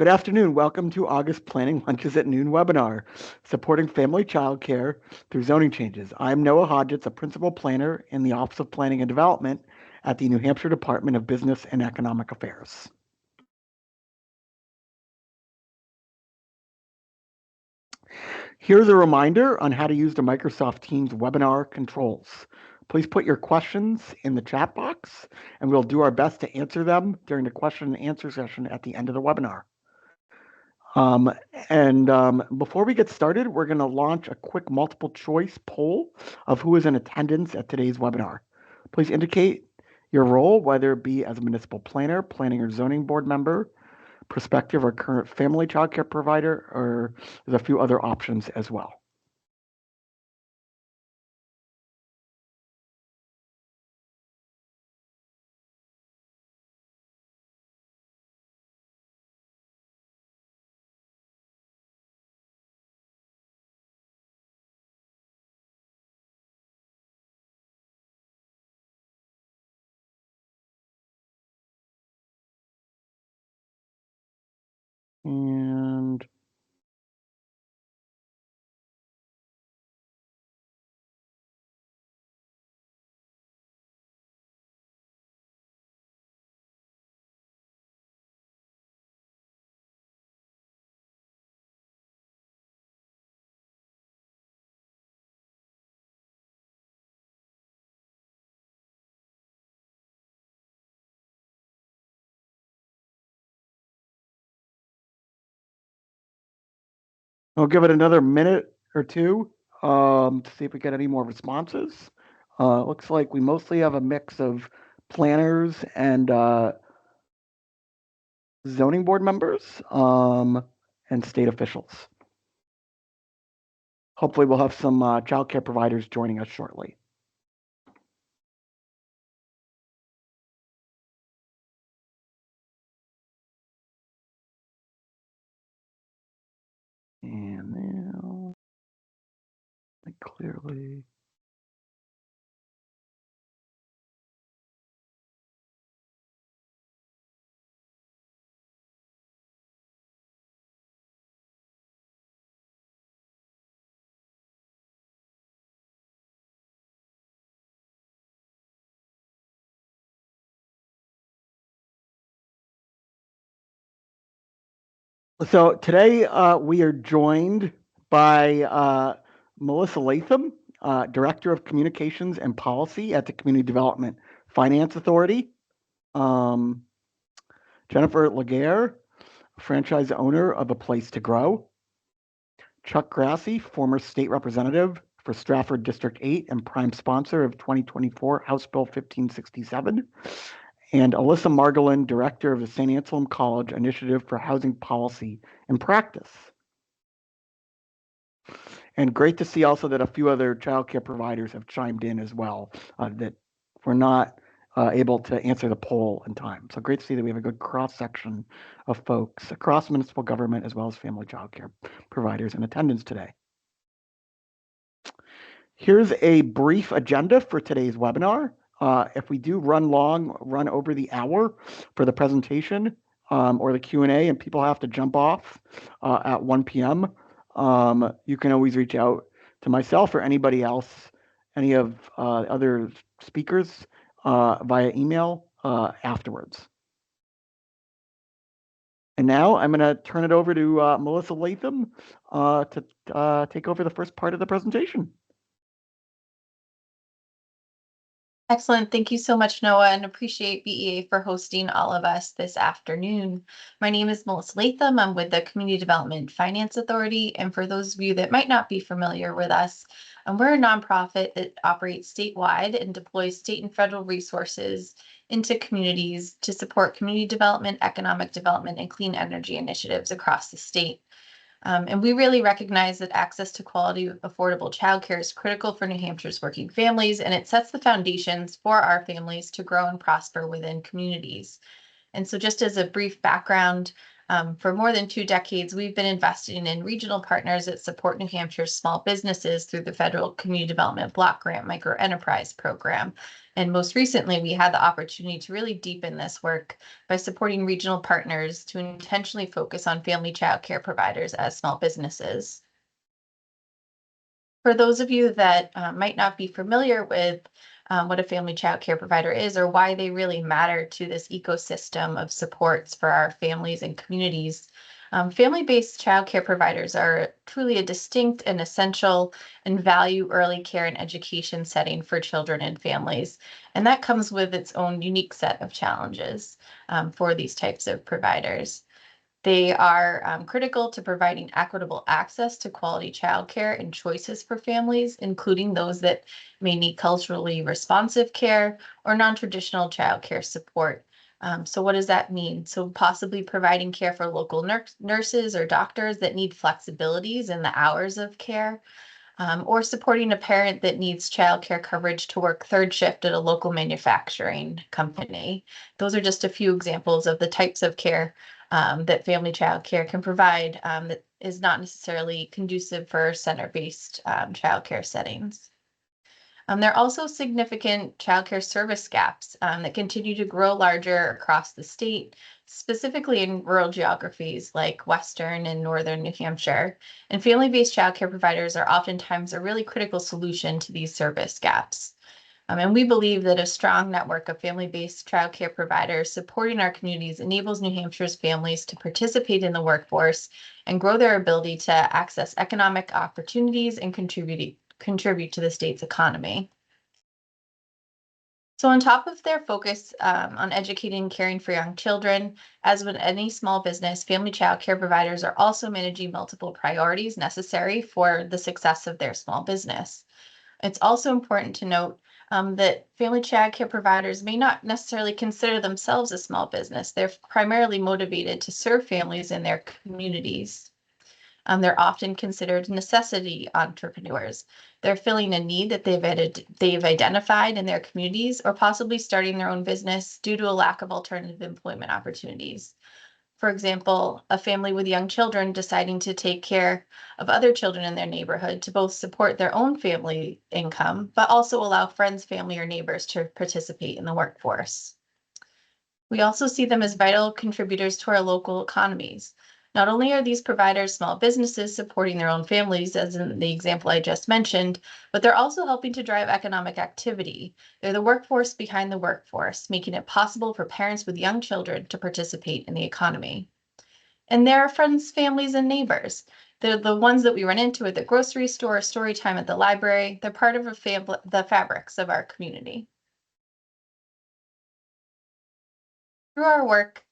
Good afternoon. Welcome to August Planning Lunches at Noon webinar, Supporting Family Childcare Through Zoning Changes. I'm Noah Hodgetts, a Principal Planner in the Office of Planning and Development at the New Hampshire Department of Business and Economic Affairs. Here's a reminder on how to use the Microsoft Teams webinar controls. Please put your questions in the chat box, and we'll do our best to answer them during the question and answer session at the end of the webinar. Before we get started, we're going to launch a quick multiple choice poll of who is in attendance at today's webinar. Please indicate your role, whether it be as a municipal planner, planning or zoning board member, prospective or current family childcare provider, or there's a few other options as well. And I'll give it another minute or two to see if we get any more responses. Looks like we mostly have a mix of planners and zoning board members and state officials. Hopefully we'll have some childcare providers joining us shortly. And now, clearly. So today we are joined by Melissa Latham, Director of Communications and Policy at the Community Development Finance Authority. Jennifer Legere, franchise owner of A Place to Grow. Chuck Grassie, former state representative for Stratford District 8 and prime sponsor of 2024 House Bill 1567. And Alyssa Margolin, director of the St. Anselm College Initiative for Housing Policy and Practice. And great to see also that a few other childcare providers have chimed in as well that were not able to answer the poll in time. So great to see that we have a good cross-section of folks across municipal government as well as family childcare providers in attendance today. Here's a brief agenda for today's webinar. If we do run over the hour for the presentation or the Q&A and people have to jump off at 1 p.m., you can always reach out to myself or anybody else, any of other speakers via email afterwards. And now I'm going to turn it over to Melissa Latham to take over the first part of the presentation. Excellent. Thank you so much, Noah, and appreciate BEA for hosting all of us this afternoon. My name is Melissa Latham. I'm with the Community Development Finance Authority. And for those of you that might not be familiar with us, we're a nonprofit that operates statewide and deploys state and federal resources into communities to support community development, economic development, and clean energy initiatives across the state. And we really recognize that access to quality, affordable childcare is critical for New Hampshire's working families, and it sets the foundations for our families to grow and prosper within communities. And so just as a brief background, For more than 2 decades, we've been investing in regional partners that support New Hampshire's small businesses through the Federal Community Development Block Grant Microenterprise Program. And most recently, we had the opportunity to really deepen this work by supporting regional partners to intentionally focus on family child care providers as small businesses. For those of you that might not be familiar with what a family child care provider is or why they really matter to this ecosystem of supports for our families and communities, family-based child care providers are truly a distinct and essential and value early care and education setting for children and families. And that comes with its own unique set of challenges for these types of providers. They are critical to providing equitable access to quality childcare and choices for families, including those that may need culturally responsive care or non-traditional childcare support. So what does that mean? So possibly providing care for local nurses or doctors that need flexibilities in the hours of care, or supporting a parent that needs childcare coverage to work third shift at a local manufacturing company. Those are just a few examples of the types of care that family child care can provide that is not necessarily conducive for center-based child care settings. There are also significant childcare service gaps that continue to grow larger across the state, specifically in rural geographies like Western and Northern New Hampshire. And family-based childcare providers are oftentimes a really critical solution to these service gaps. And we believe that a strong network of family-based childcare providers supporting our communities enables New Hampshire's families to participate in the workforce and grow their ability to access economic opportunities and contribute to the state's economy. So on top of their focus on educating and caring for young children, as with any small business, family child care providers are also managing multiple priorities necessary for the success of their small business. It's also important to note that family child care providers may not necessarily consider themselves a small business. They're primarily motivated to serve families in their communities. They're often considered necessity entrepreneurs. They're filling a need that they've identified in their communities or possibly starting their own business due to a lack of alternative employment opportunities. For example, a family with young children deciding to take care of other children in their neighborhood to both support their own family income, but also allow friends, family, or neighbors to participate in the workforce. We also see them as vital contributors to our local economies. Not only are these providers small businesses supporting their own families, as in the example I just mentioned, but they're also helping to drive economic activity. They're the workforce behind the workforce, making it possible for parents with young children to participate in the economy. And there are friends, families, and neighbors. They're the ones that we run into at the grocery store, story time at the library. They're part of the fabrics of our community. Through our work,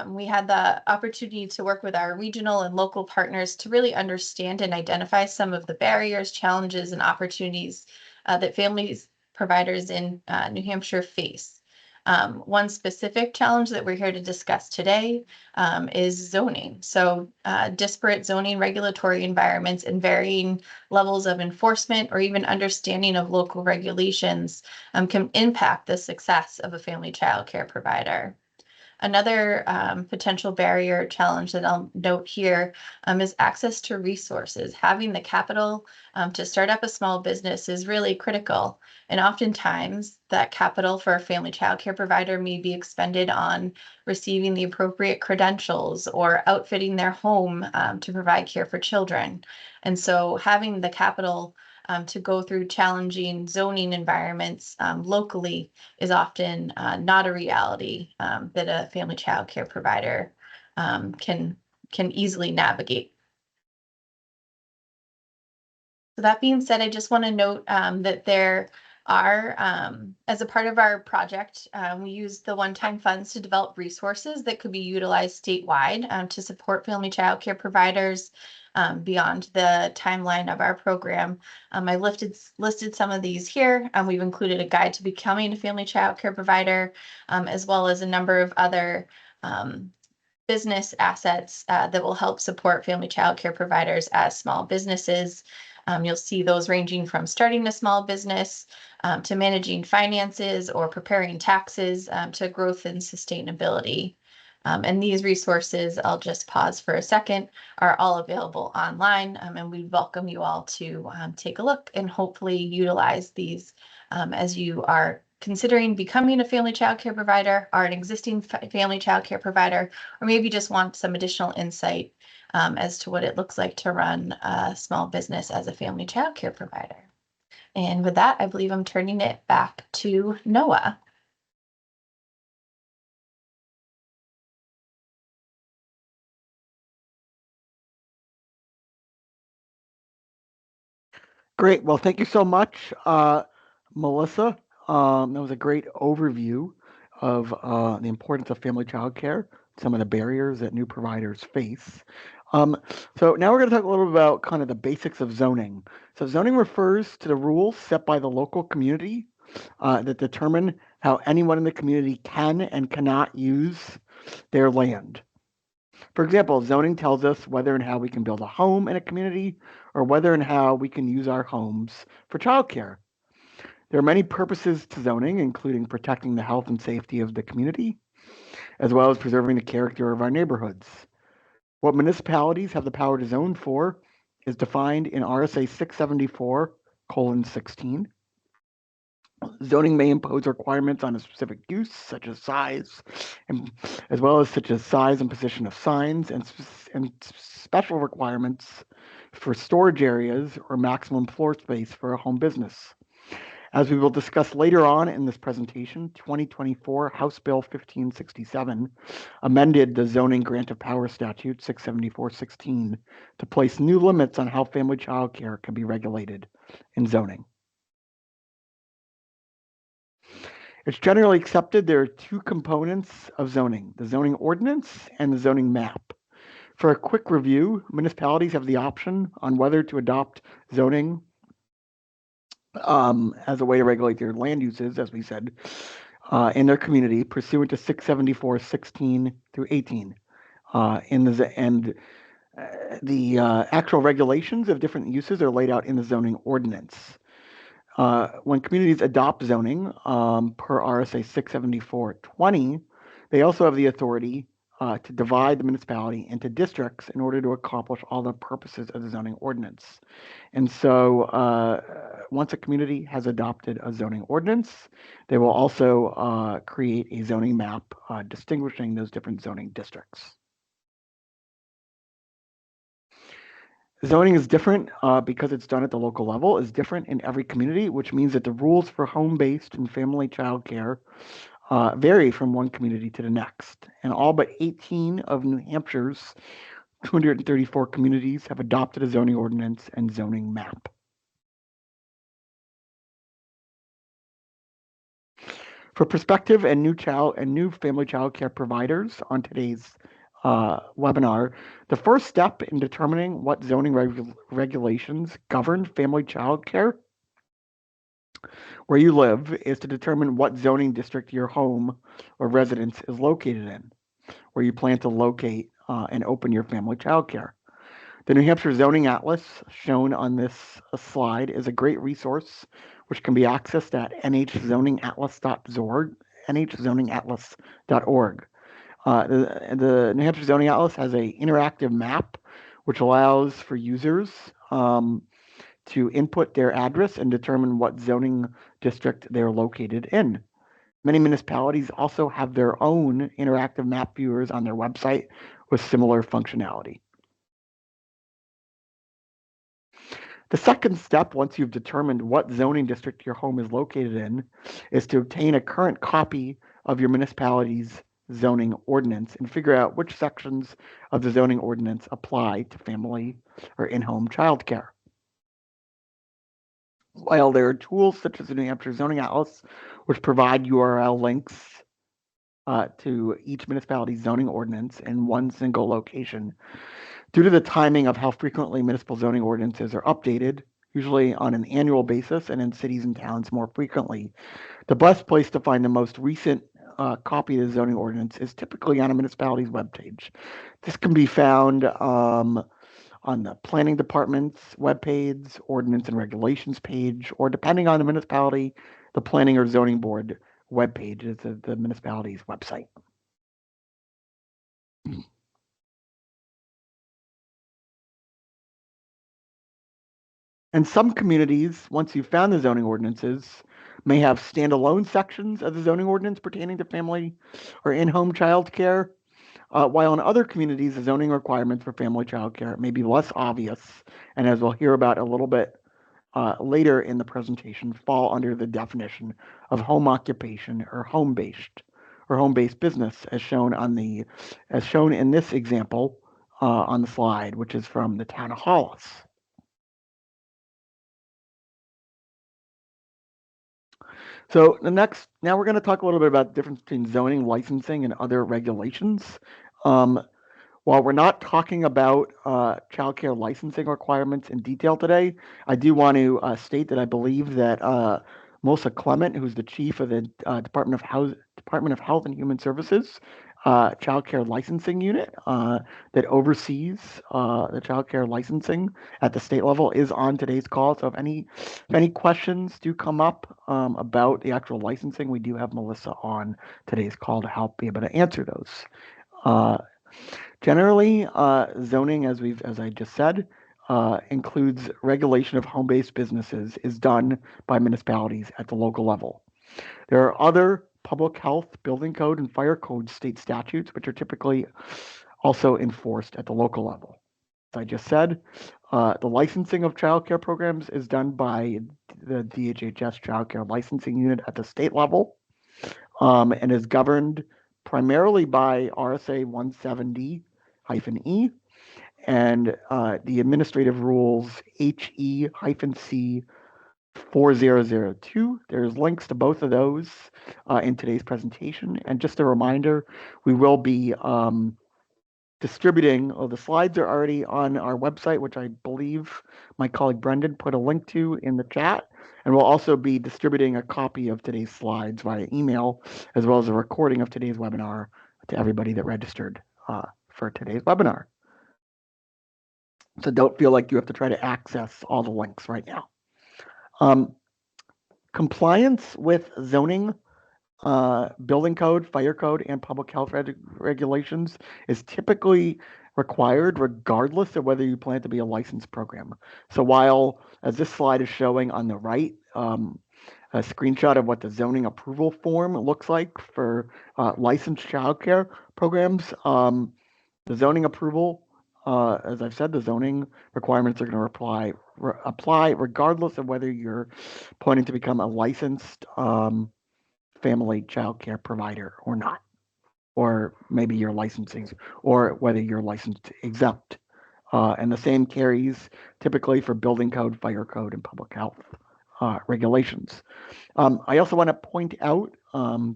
we had the opportunity to work with our regional and local partners to really understand and identify some of the barriers, challenges, and opportunities that families providers in New Hampshire face. One specific challenge that we're here to discuss today is zoning. So disparate zoning regulatory environments and varying levels of enforcement or even understanding of local regulations can impact the success of a family child care provider. Another potential barrier challenge that I'll note here is access to resources. Having the capital to start up a small business is really critical. And oftentimes that capital for a family child care provider may be expended on receiving the appropriate credentials or outfitting their home to provide care for children. And so having the capital to go through challenging zoning environments locally is often not a reality that a family child care provider can easily navigate. So that being said, I just want to note that there are, as a part of our project, we use the one-time funds to develop resources that could be utilized statewide to support family child care providers beyond the timeline of our program. I listed some of these here. We've included a guide to becoming a family child care provider, as well as a number of other business assets that will help support family child care providers as small businesses. You'll see those ranging from starting a small business to managing finances or preparing taxes to growth and sustainability. And these resources, I'll just pause for a second, are all available online, and we welcome you all to take a look and hopefully utilize these as you are considering becoming a family child care provider, are an existing family child care provider, or maybe just want some additional insight as to what it looks like to run a small business as a family child care provider. And with that, I believe I'm turning it back to Noah. Great. Well, thank you so much, Melissa. That was a great overview of the importance of family child care, some of the barriers that new providers face. So now we're going to talk a little bit about kind of the basics of zoning. So zoning refers to the rules set by the local community that determine how anyone in the community can and cannot use their land. For example, zoning tells us whether and how we can build a home in a community or whether and how we can use our homes for childcare. There are many purposes to zoning, including protecting the health and safety of the community, as well as preserving the character of our neighborhoods. What municipalities have the power to zone for is defined in RSA 674:16. Zoning may impose requirements on a specific use, such as size, and as well as such as size and position of signs, and special requirements for storage areas or maximum floor space for a home business. As we will discuss later on in this presentation, 2024 House Bill 1567 amended the Zoning Grant of Power Statute 674:16 to place new limits on how family child care can be regulated in zoning. It's generally accepted there are two components of zoning, the zoning ordinance and the zoning map. For a quick review, municipalities have the option on whether to adopt zoning as a way to regulate their land uses, as we said, in their community, pursuant to 674:16 through 18. The actual regulations of different uses are laid out in the zoning ordinance. When communities adopt zoning per RSA 674:20, they also have the authority to divide the municipality into districts in order to accomplish all the purposes of the zoning ordinance. And so once a community has adopted a zoning ordinance, they will also create a zoning map distinguishing those different zoning districts. Zoning is different because it's done at the local level, is different in every community, which means that the rules for home-based and family child care vary from one community to the next. And all but 18 of New Hampshire's 234 communities have adopted a zoning ordinance and zoning map. For prospective and new family child care providers on today's webinar, the first step in determining what zoning regulations govern family child care where you live is to determine what zoning district your home or residence is located in, where you plan to locate and open your family child care. The New Hampshire Zoning Atlas, shown on this slide, is a great resource which can be accessed at nhzoningatlas.org. nhzoningatlas.org. The New Hampshire Zoning Atlas has an interactive map which allows for users to input their address and determine what zoning district they're located in. Many municipalities also have their own interactive map viewers on their website with similar functionality. The second step, once you've determined what zoning district your home is located in, is to obtain a current copy of your municipality's zoning ordinance and figure out which sections of the zoning ordinance apply to family or in-home childcare. While there are tools such as the New Hampshire Zoning Atlas, which provide URL links to each municipality's zoning ordinance in one single location, due to the timing of how frequently municipal zoning ordinances are updated, usually on an annual basis and in cities and towns more frequently, the best place to find the most recent copy of the zoning ordinance is typically on a municipality's webpage. This can be found on the planning department's webpage, ordinance and regulations page, or depending on the municipality, the planning or zoning board webpage is the municipality's website. And some communities, once you've found the zoning ordinances, may have standalone sections of the zoning ordinance pertaining to family or in-home child care, while in other communities, the zoning requirements for family child care may be less obvious, and as we'll hear about a little bit later in the presentation, fall under the definition of home occupation or home-based business, as shown in this example on the slide, which is from the town of Hollis. So now we're going to talk a little bit about the difference between zoning, licensing, and other regulations. While we're not talking about childcare licensing requirements in detail today, I do want to state that I believe that Melissa Clement, who's the chief of the Department of Health and Human Services childcare licensing unit that oversees the childcare licensing at the state level, is on today's call. So if any questions do come up about the actual licensing, we do have Melissa on today's call to help be able to answer those. Generally, zoning, as I just said, includes regulation of home-based businesses is done by municipalities at the local level. There are other public health, building code, and fire code state statutes, which are typically also enforced at the local level. As I just said, the licensing of childcare programs is done by the DHHS Childcare Licensing Unit at the state level, and is governed primarily by RSA 170-E and the administrative rules HE-C 4002. There's links to both of those in today's presentation. And just a reminder, we will be distributing, the slides are already on our website, which I believe my colleague Brendan put a link to in the chat. And we'll also be distributing a copy of today's slides via email, as well as a recording of today's webinar to everybody that registered for today's webinar. So don't feel like you have to try to access all the links right now. Compliance with zoning, building code, fire code, and public health regulations is typically required regardless of whether you plan to be a licensed program. So while, as this slide is showing on the right, a screenshot of what the zoning approval form looks like for licensed childcare programs, the zoning approval, as I've said, the zoning requirements are going to apply regardless of whether you're planning to become a licensed family child care provider or not, or maybe you're licensing, or whether you're licensed exempt. And the same carries typically for building code, fire code, and public health regulations. I also want to point out,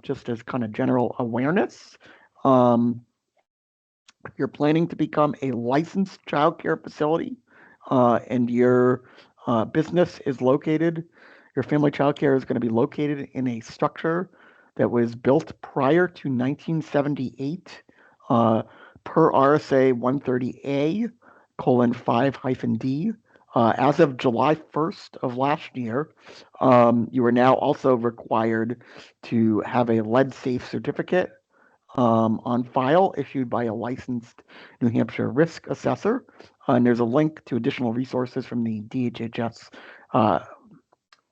just as kind of general awareness, if you're planning to become a licensed child care facility and your business is located, your family child care is going to be located in a structure that was built prior to 1978 per RSA 130A:5-D. As of July 1st of last year, you are now also required to have a lead safe certificate on file issued by a licensed New Hampshire risk assessor. And there's a link to additional resources from the DHHS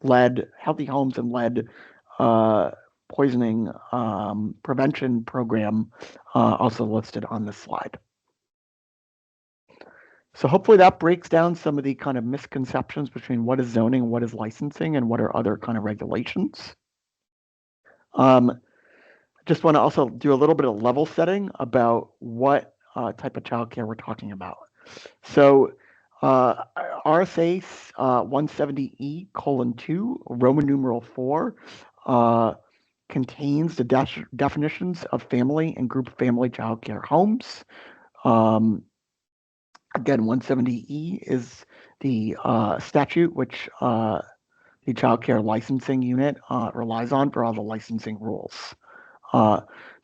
lead, Healthy Homes and Lead Poisoning Prevention Program also listed on this slide. So hopefully that breaks down some of the kind of misconceptions between what is zoning, what is licensing, and what are other kind of regulations. Just want to also do a little bit of level setting about what type of childcare we're talking about. So RSA 170E:2, Roman numeral 4, contains the definitions of family and group family childcare homes. Again, 170E is the statute which the Child Care Licensing Unit relies on for all the licensing rules.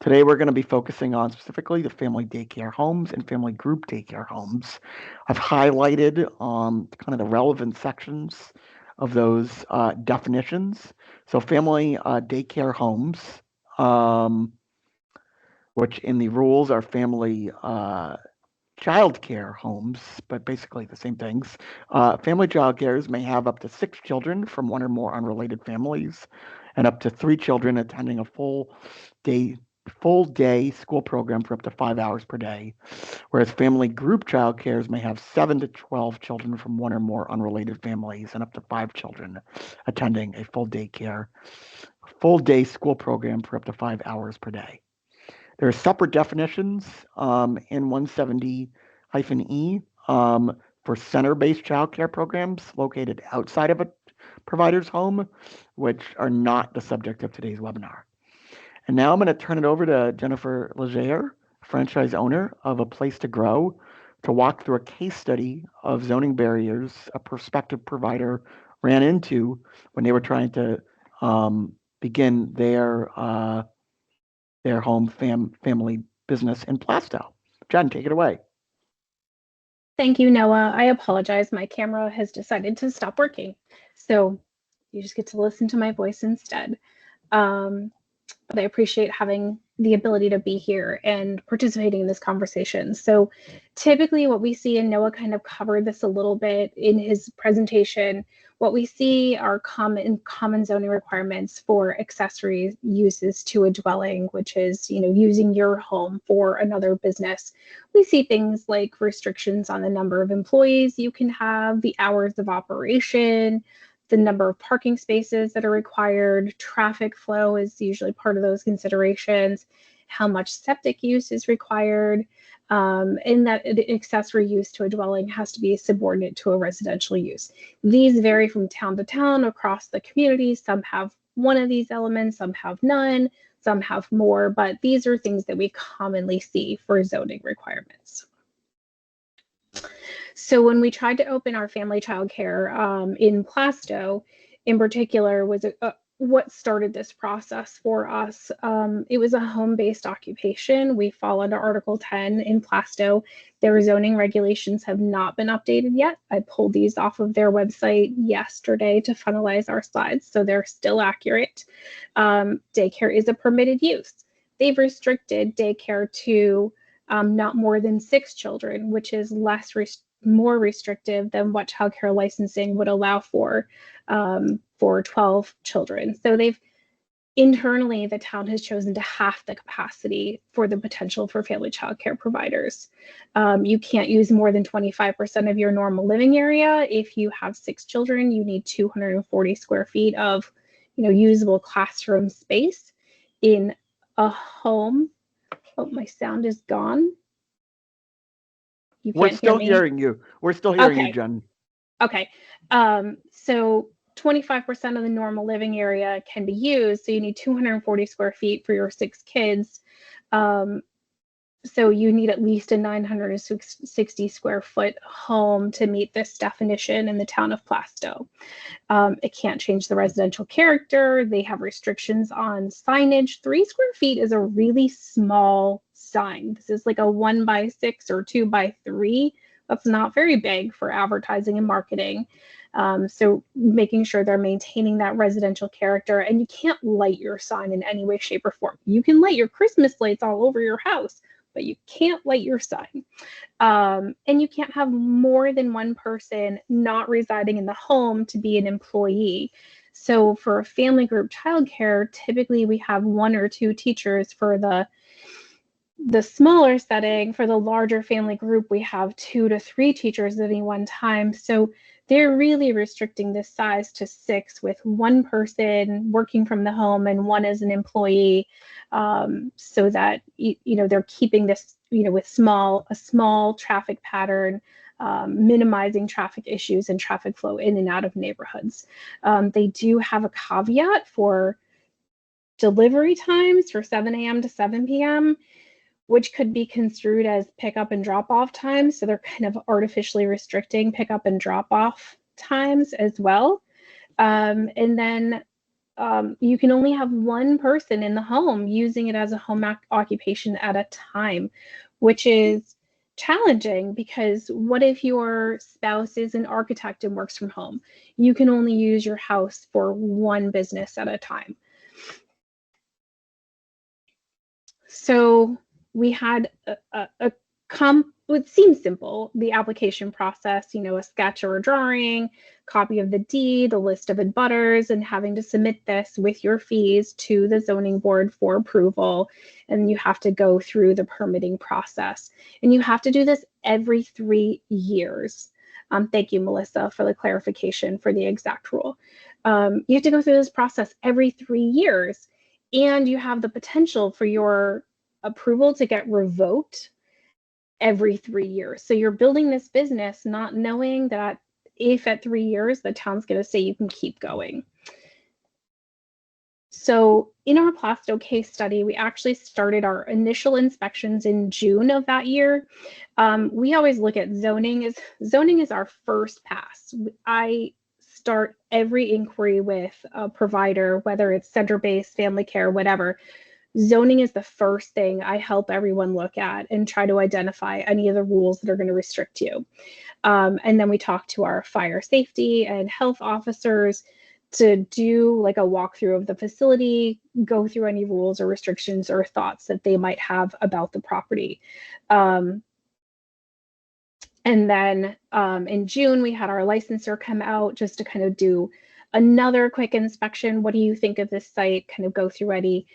Today, we're going to be focusing on specifically the family daycare homes and family group daycare homes. I've highlighted kind of the relevant sections of those definitions. So family daycare homes which in the rules are family childcare homes, but basically the same things. Family childcares may have up to 6 children from one or more unrelated families, and up to 3 children attending a full day school program for up to 5 hours per day. Whereas family group childcares may have 7 to 12 children from one or more unrelated families, and up to 5 children attending a full day school program for up to 5 hours per day. There are separate definitions in 170-E for center-based childcare programs located outside of a provider's home, which are not the subject of today's webinar. And now I'm going to turn it over to Jennifer Legere, franchise owner of A Place to Grow, to walk through a case study of zoning barriers a prospective provider ran into when they were trying to begin their home family business in Plastow. Jen, take it away. Thank you, Noah. I apologize. My camera has decided to stop working. So you just get to listen to my voice instead. But I appreciate having the ability to be here and participating in this conversation. So typically what we see, and Noah kind of covered this a little bit in his presentation, what we see are common zoning requirements for accessory uses to a dwelling, which is, using your home for another business. We see things like restrictions on the number of employees you can have, the hours of operation, the number of parking spaces that are required, traffic flow is usually part of those considerations, how much septic use is required, and that accessory use to a dwelling has to be subordinate to a residential use. These vary from town to town across the community. Some have one of these elements, some have none, some have more, but these are things that we commonly see for zoning requirements. So when we tried to open our family childcare in Plastow, in particular, was what started this process for us. It was a home-based occupation. We fall under Article 10 in Plastow. Their zoning regulations have not been updated yet. I pulled these off of their website yesterday to finalize our slides, so they're still accurate. Daycare is a permitted use. They've restricted daycare to not more than 6 children, which is more restrictive than what childcare licensing would allow for 12 children. So internally, the town has chosen to half the capacity for the potential for family childcare providers. You can't use more than 25% of your normal living area. If you have 6 children, you need 240 square feet of, usable classroom space in a home. Oh, my sound is gone. We're still hearing you. We're still hearing you, Jen. Okay. So 25% of the normal living area can be used. So you need 240 square feet for your 6 kids. So you need at least a 960 square foot home to meet this definition in the town of Plastow. It can't change the residential character. They have restrictions on signage. 3 square feet is a really small sign. This is like a 1x6 or 2x3. That's not very big for advertising and marketing. So making sure they're maintaining that residential character, and you can't light your sign in any way, shape, or form. You can light your Christmas lights all over your house, but you can't light your sign. And you can't have more than one person not residing in the home to be an employee. So for a family group childcare, typically we have 1 or 2 teachers for the smaller setting. For the larger family group, we have 2 to 3 teachers at any one time. So they're really restricting this size to 6, with 1 person working from the home and 1 as an employee, so that they're keeping this with a small traffic pattern, minimizing traffic issues and traffic flow in and out of neighborhoods. They do have a caveat for delivery times for 7 a.m. to 7 p.m., which could be construed as pickup and drop off times. So they're kind of artificially restricting pickup and drop off times as well. And then you can only have 1 person in the home using it as a home occupation at a time, which is challenging, because what if your spouse is an architect and works from home? You can only use your house for 1 business at a time. So we had it seems simple, the application process, a sketch or a drawing, copy of the deed, a list of abutters, and having to submit this with your fees to the zoning board for approval. And you have to go through the permitting process. And you have to do this every 3 years. Thank you, Melissa, for the clarification for the exact rule. You have to go through this process every 3 years, and you have the potential for your approval to get revoked every 3 years. So you're building this business not knowing that if at 3 years the town's going to say you can keep going. So in our Plasto case study, we actually started our initial inspections in June of that year. We always look at zoning is our first pass. I start every inquiry with a provider, whether it's center-based, family care, whatever. Zoning is the first thing I help everyone look at and try to identify any of the rules that are going to restrict you. And then we talk to our fire safety and health officers to do like a walkthrough of the facility, go through any rules or restrictions or thoughts that they might have about the property. And then in June, we had our licensor come out just to kind of do another quick inspection. What do you think of this site? Kind of go through any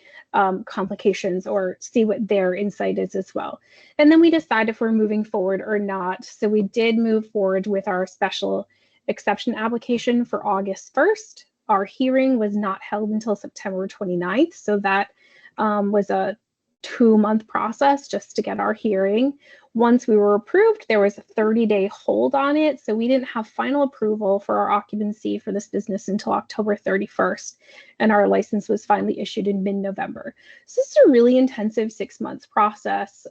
complications or see what their insight is as well. And then we decide if we're moving forward or not. So we did move forward with our special exception application for August 1st. Our hearing was not held until September 29th. So that was a 2-month process just to get our hearing. Once we were approved, there was a 30-day hold on it. So we didn't have final approval for our occupancy for this business until October 31st. And our license was finally issued in mid-November. So this is a really intensive 6-month process,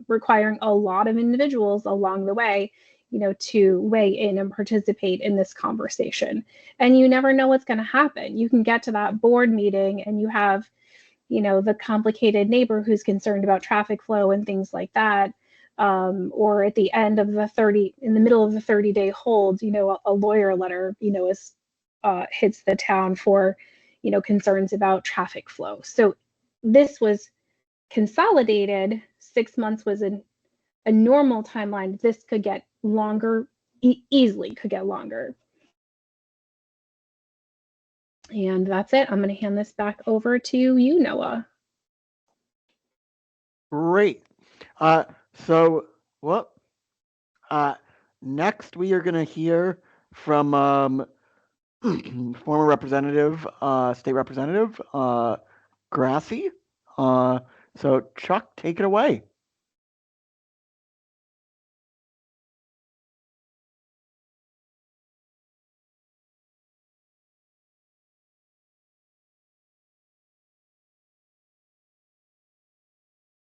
requiring a lot of individuals along the way, to weigh in and participate in this conversation. And you never know what's going to happen. You can get to that board meeting and you have, the complicated neighbor who's concerned about traffic flow and things like that. Or at the end of in the middle of the 30-day hold, a lawyer letter, hits the town for, concerns about traffic flow. So this was consolidated. 6 months was a normal timeline. This could get longer, easily could get longer. And that's it. I'm going to hand this back over to you, Noah. Great. Next we are going to hear from former representative, State Representative Grassie. So Chuck, take it away.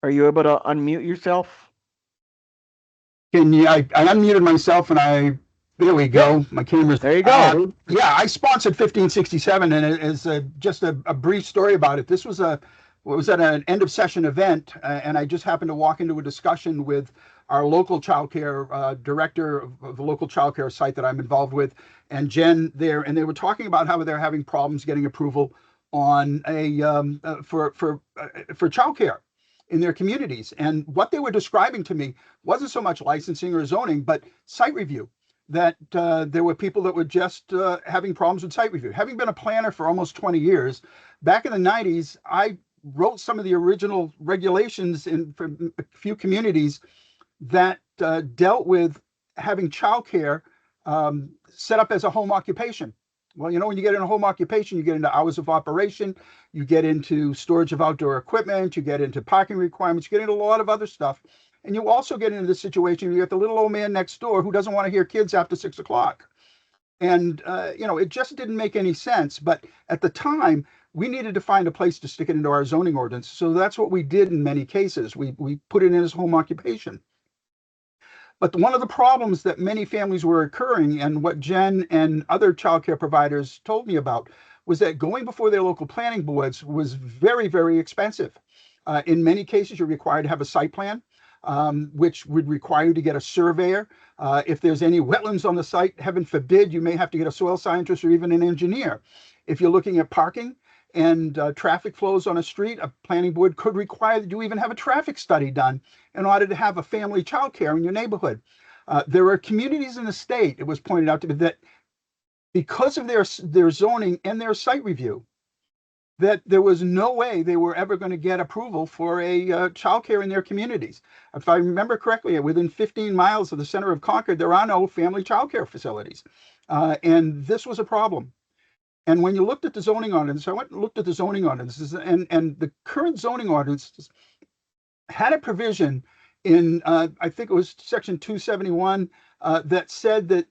Are you able to unmute yourself? Can you? I unmuted myself, and there we go. Yep. My camera's there. You go. Yeah, I sponsored 1567, and it is just a brief story about it. This was at an end of session event, and I just happened to walk into a discussion with our local childcare director of the local childcare site that I'm involved with, and Jen there, and they were talking about how they're having problems getting approval on for childcare in their communities. And what they were describing to me wasn't so much licensing or zoning, but site review, that there were people that were just having problems with site review. Having been a planner for almost 20 years, back in the 90s, I wrote some of the original regulations for a few communities that dealt with having childcare set up as a home occupation. Well, when you get in a home occupation, you get into hours of operation, you get into storage of outdoor equipment, you get into parking requirements, you get into a lot of other stuff. And you also get into this situation, you get the little old man next door who doesn't want to hear kids after 6 o'clock. And, it just didn't make any sense. But at the time, we needed to find a place to stick it into our zoning ordinance. So that's what we did in many cases. We put it in as home occupation. But one of the problems that many families were occurring, and what Jen and other childcare providers told me about, was that going before their local planning boards was very, very expensive. In many cases, you're required to have a site plan, which would require you to get a surveyor. If there's any wetlands on the site, heaven forbid, you may have to get a soil scientist or even an engineer. If you're looking at parking, and traffic flows on a street, a planning board could require that you even have a traffic study done in order to have a family childcare in your neighborhood. There are communities in the state, it was pointed out to me, that because of their zoning and their site review, that there was no way they were ever going to get approval for a childcare in their communities. If I remember correctly, within 15 miles of the center of Concord, there are no family childcare facilities. And this was a problem. And when you looked at the zoning ordinance, I went and looked at the zoning ordinances, and the current zoning ordinance had a provision in, I think it was section 271, that said that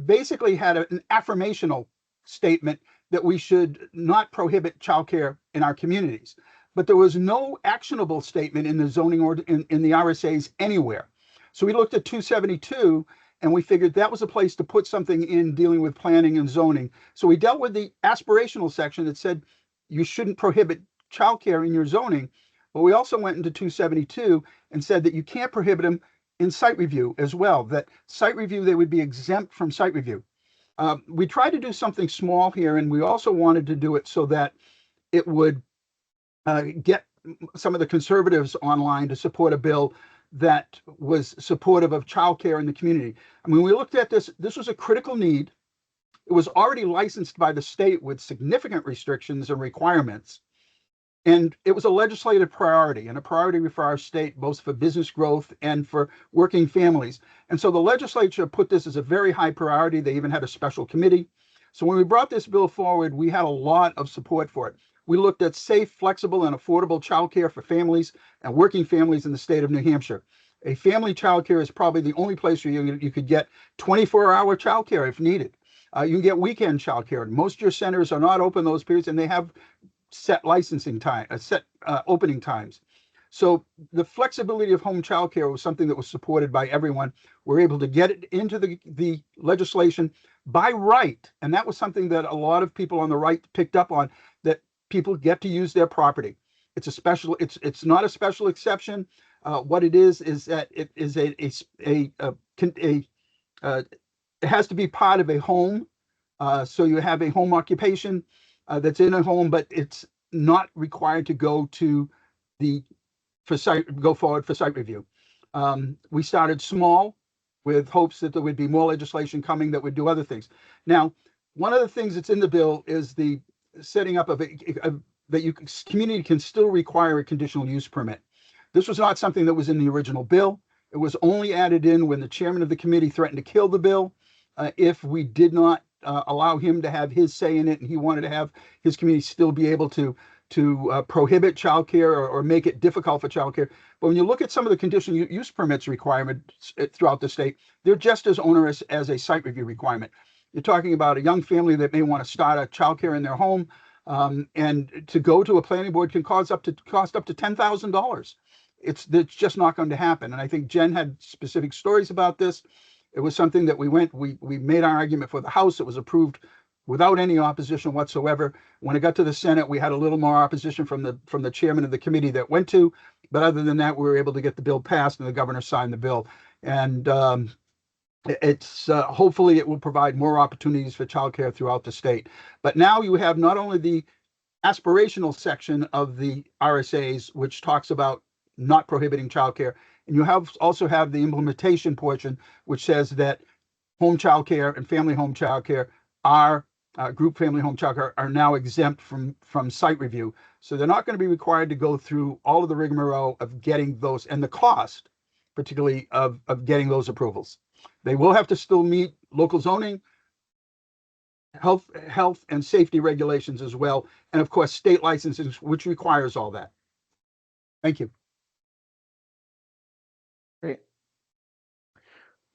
basically had an affirmational statement that we should not prohibit childcare in our communities. But there was no actionable statement in the zoning order in the RSAs anywhere. So we looked at 272 and we figured that was a place to put something in dealing with planning and zoning. So we dealt with the aspirational section that said you shouldn't prohibit childcare in your zoning. But we also went into 272 and said that you can't prohibit them in site review as well, that site review, they would be exempt from site review. We tried to do something small here, and we also wanted to do it so that it would get some of the conservatives online to support a bill that was supportive of childcare in the community. I mean, we looked at this was a critical need. It was already licensed by the state with significant restrictions and requirements. And it was a legislative priority, and a priority for our state, both for business growth and for working families. And so the legislature put this as a very high priority. They even had a special committee. So when we brought this bill forward, we had a lot of support for it. We looked at safe, flexible, and affordable childcare for families and working families in the state of New Hampshire. A family childcare is probably the only place where you could get 24-hour childcare if needed. You can get weekend childcare. Most of your centers are not open those periods, and they have set licensing time, set opening times. So the flexibility of home childcare was something that was supported by everyone. We're able to get it into the legislation by right. And that was something that a lot of people on the right picked up on, that people get to use their property. It's a special, it's not a special exception. What it is that it is it has to be part of a home. So you have a home occupation that's in a home, but it's not required to go forward for site review. We started small with hopes that there would be more legislation coming that would do other things. Now, one of the things that's in the bill is the setting up of that community can still require a conditional use permit. This was not something that was in the original bill. It was only added in when the chairman of the committee threatened to kill the bill if we did not allow him to have his say in it, and he wanted to have his community still be able to prohibit childcare or make it difficult for childcare. But when you look at some of the conditional use permits requirements throughout the state, they're just as onerous as a site review requirement. You're talking about a young family that may want to start a childcare in their home, and to go to a planning board can cost up to $10,000. It's just not going to happen. And I think Jen had specific stories about this. It was something that we made our argument for the House. It was approved without any opposition whatsoever. When it got to the Senate, we had a little more opposition from the chairman of the committee that went to, but other than that, we were able to get the bill passed and the governor signed the bill. And it's hopefully it will provide more opportunities for childcare throughout the state. But now you have not only the aspirational section of the RSAs, which talks about not prohibiting childcare, and you also have the implementation portion, which says that home childcare and family home childcare are group family home childcare are now exempt from site review. So they're not going to be required to go through all of the rigmarole of getting those and the cost, particularly of getting those approvals. They will have to still meet local zoning, health and safety regulations as well, and of course state licensing, which requires all that. Thank you. Great.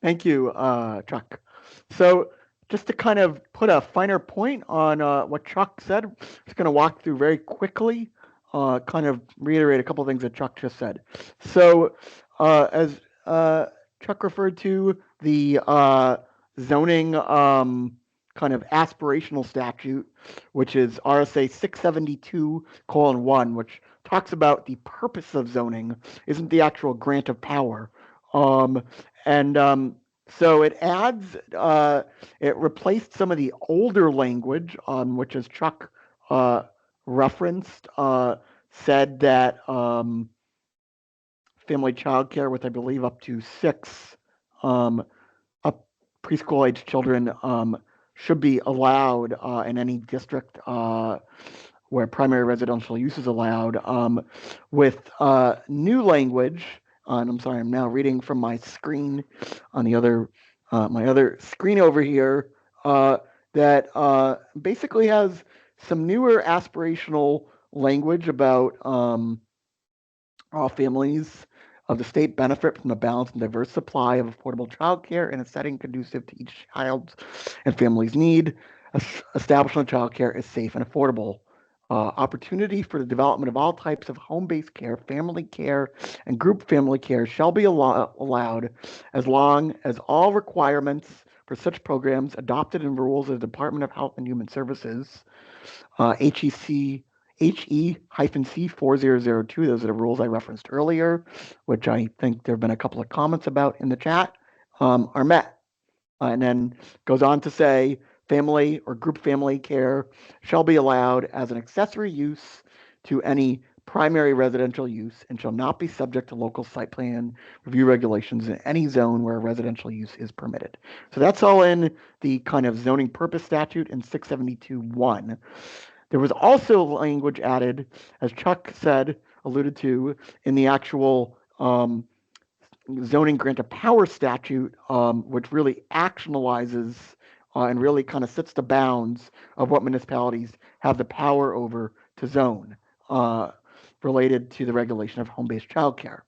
Thank you, Chuck. So just to kind of put a finer point on what Chuck said, I'm just going to walk through very quickly, kind of reiterate a couple of things that Chuck just said. So as Chuck referred to, the zoning kind of aspirational statute, which is RSA 672:1, which talks about the purpose of zoning, isn't the actual grant of power. So it adds, it replaced some of the older language, which as Chuck referenced said that family childcare with, I believe, up to 6 up preschool age children should be allowed in any district where primary residential use is allowed, with new language. And I'm sorry, I'm now reading from my screen on the other my other screen over here, that basically has some newer aspirational language about all families of the state benefit from the balanced and diverse supply of affordable childcare in a setting conducive to each child's and family's need. Establishment of childcare is safe and affordable. Opportunity for the development of all types of home-based care, family care, and group family care shall be allowed as long as all requirements for such programs adopted in rules of the Department of Health and Human Services, HE-C 4002, those are the rules I referenced earlier, which I think there have been a couple of comments about in the chat, are met. And then goes on to say, family or group family care shall be allowed as an accessory use to any primary residential use and shall not be subject to local site plan review regulations in any zone where residential use is permitted. So that's all in the kind of zoning purpose statute in 672(1). There was also language added, as Chuck said, alluded to, in the actual zoning grant of power statute, which really actionalizes and really kind of sets the bounds of what municipalities have the power over to zone, related to the regulation of home-based childcare.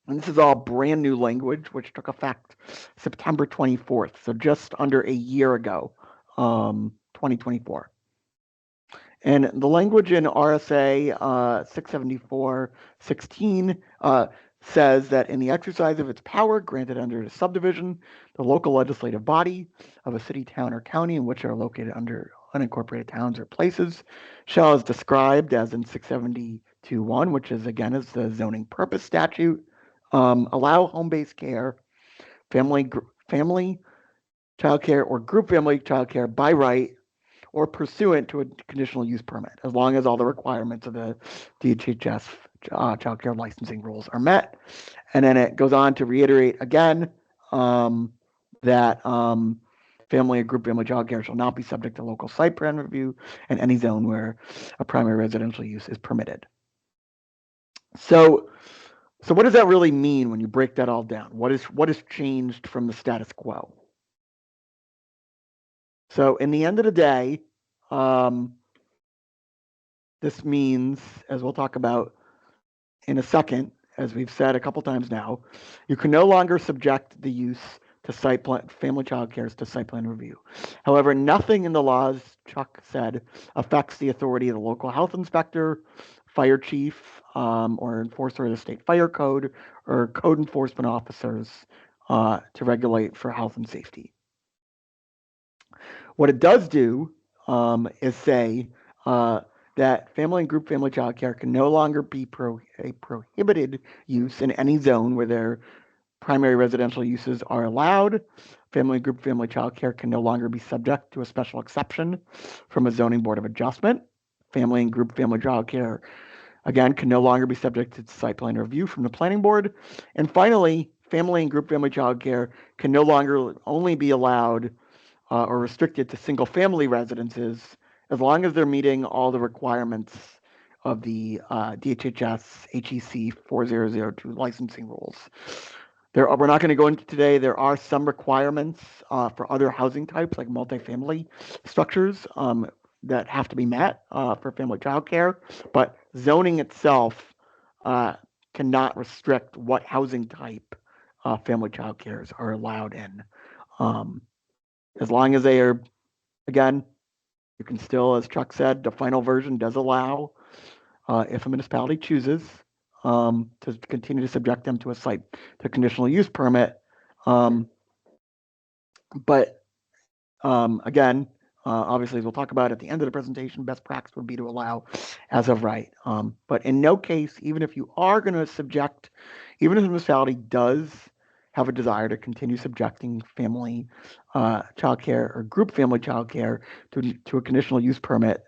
And this is all brand new language, which took effect September 24th, so just under a year ago, 2024. And the language in RSA 674-16 says that in the exercise of its power granted under the subdivision, the local legislative body of a city, town, or county in which are located under unincorporated towns or places shall, as described as in 672(1), which is again is the zoning purpose statute, allow home-based care, family childcare, or group family childcare by right or pursuant to a conditional use permit, as long as all the requirements of the DHHS childcare licensing rules are met. And then it goes on to reiterate again that family or group family childcare shall not be subject to local site plan review in any zone where a primary residential use is permitted. So what does that really mean when you break that all down? What is changed from the status quo? So in the end of the day, this means, as we'll talk about in a second, as we've said a couple times now, you can no longer subject the use to site plan, family childcare to site plan review. However, nothing in the laws, Chuck said, affects the authority of the local health inspector, fire chief, or enforcer of the state fire code, or code enforcement officers to regulate for health and safety. What it does do is say that family and group family childcare can no longer be a prohibited use in any zone where their primary residential uses are allowed. Family and group family childcare can no longer be subject to a special exception from a zoning board of adjustment. Family and group family childcare, again, can no longer be subject to site plan review from the planning board. And finally, family and group family childcare can no longer only be allowed or restricted to single family residences as long as they're meeting all the requirements of the DHHS HEC 4002 licensing rules. We're not going to go into today. There are some requirements for other housing types like multifamily structures that have to be met for family childcare, but zoning itself cannot restrict what housing type family childcares are allowed in. As long as they are, again, you can still, as Chuck said, the final version does allow, if a municipality chooses, to continue to subject them to a conditional use permit. But again, obviously, as we'll talk about at the end of the presentation, best practice would be to allow as of right. But in no case, even if you are going to subject, even if the municipality does have a desire to continue subjecting family childcare or group family childcare to a conditional use permit,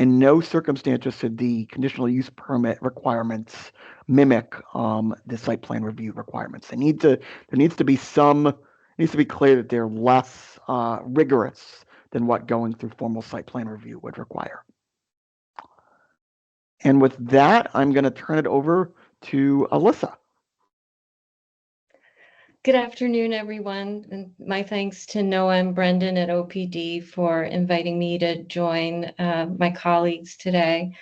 in no circumstances should the conditional use permit requirements mimic the site plan review requirements. There needs to be clear that they're less rigorous than what going through formal site plan review would require. And with that, I'm going to turn it over to Alyssa. Good afternoon, everyone, and my thanks to Noah and Brendan at OPD for inviting me to join my colleagues today.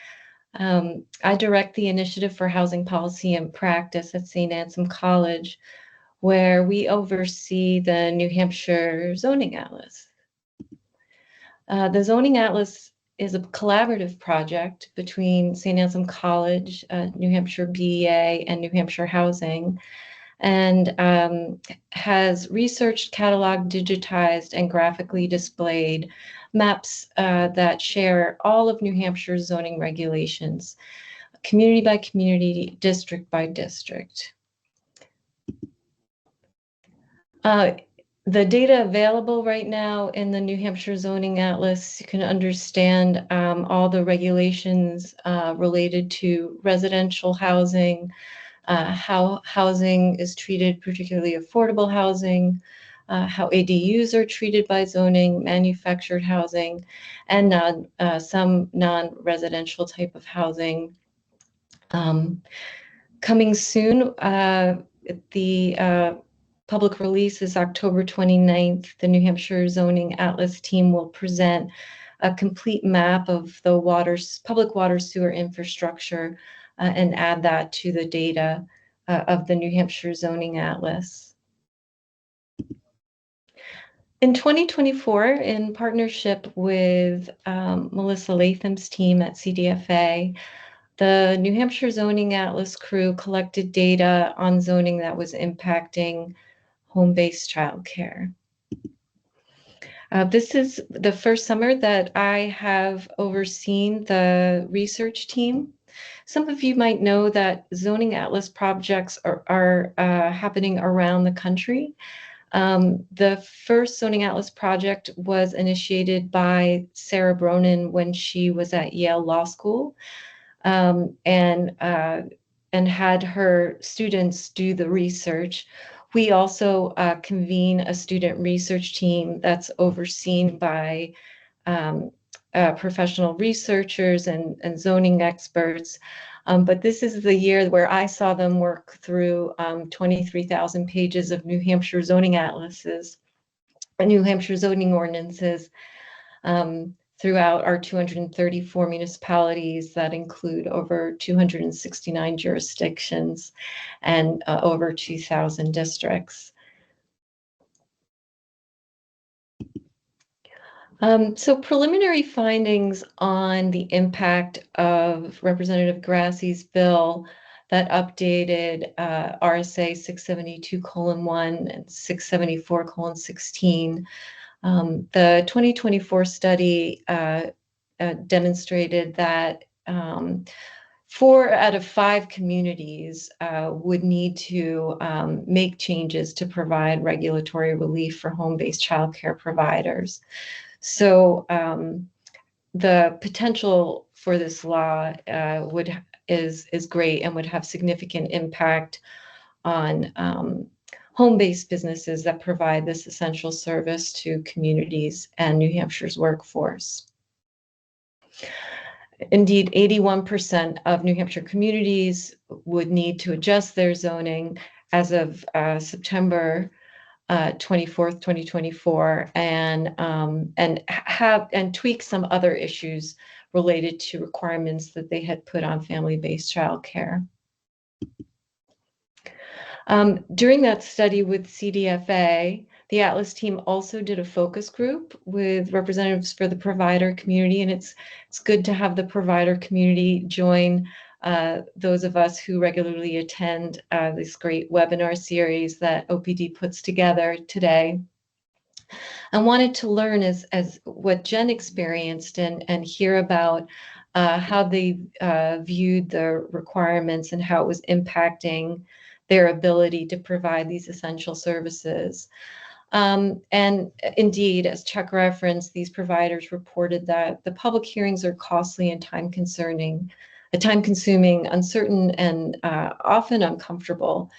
I direct the Initiative for Housing Policy and Practice at St. Anselm College, where we oversee the New Hampshire Zoning Atlas. The Zoning Atlas is a collaborative project between St. Anselm College, New Hampshire BEA, and New Hampshire Housing, and has researched, cataloged, digitized, and graphically displayed maps that share all of New Hampshire's zoning regulations, community by community, district by district. The data available right now in the New Hampshire Zoning Atlas, you can understand all the regulations related to residential housing, how housing is treated, particularly affordable housing, how ADUs are treated by zoning, manufactured housing, and some non-residential type of housing. Coming soon, the public release is October 29th. The New Hampshire Zoning Atlas team will present a complete map of the public water sewer infrastructure and add that to the data of the New Hampshire Zoning Atlas. In 2024, in partnership with Melissa Latham's team at CDFA, the New Hampshire Zoning Atlas crew collected data on zoning that was impacting home-based childcare. This is the first summer that I have overseen the research team. Some of you might know that Zoning Atlas projects are happening around the country. The first Zoning Atlas project was initiated by Sarah Bronin when she was at Yale Law School, and had her students do the research. We also convene a student research team that's overseen by professional researchers and zoning experts. But this is the year where I saw them work through 23,000 pages of New Hampshire zoning atlases and New Hampshire zoning ordinances throughout our 234 municipalities that include over 269 jurisdictions and over 2,000 districts. So preliminary findings on the impact of Representative Grassie's bill that updated RSA 672:1 and 674:16. The 2024 study demonstrated that 4 out of 5 communities would need to make changes to provide regulatory relief for home-based childcare providers. So the potential for this law is great and would have significant impact on home-based businesses that provide this essential service to communities and New Hampshire's workforce. Indeed, 81% of New Hampshire communities would need to adjust their zoning as of September 24th, 2024, and tweak some other issues related to requirements that they had put on family-based childcare. During that study with CDFA, the Atlas team also did a focus group with representatives for the provider community, and it's good to have the provider community join those of us who regularly attend this great webinar series that OPD puts together today. I wanted to learn as what Jen experienced and hear about how they viewed the requirements and how it was impacting their ability to provide these essential services. And indeed, as Chuck referenced, these providers reported that the public hearings are costly and time-consuming, uncertain, and often uncomfortable.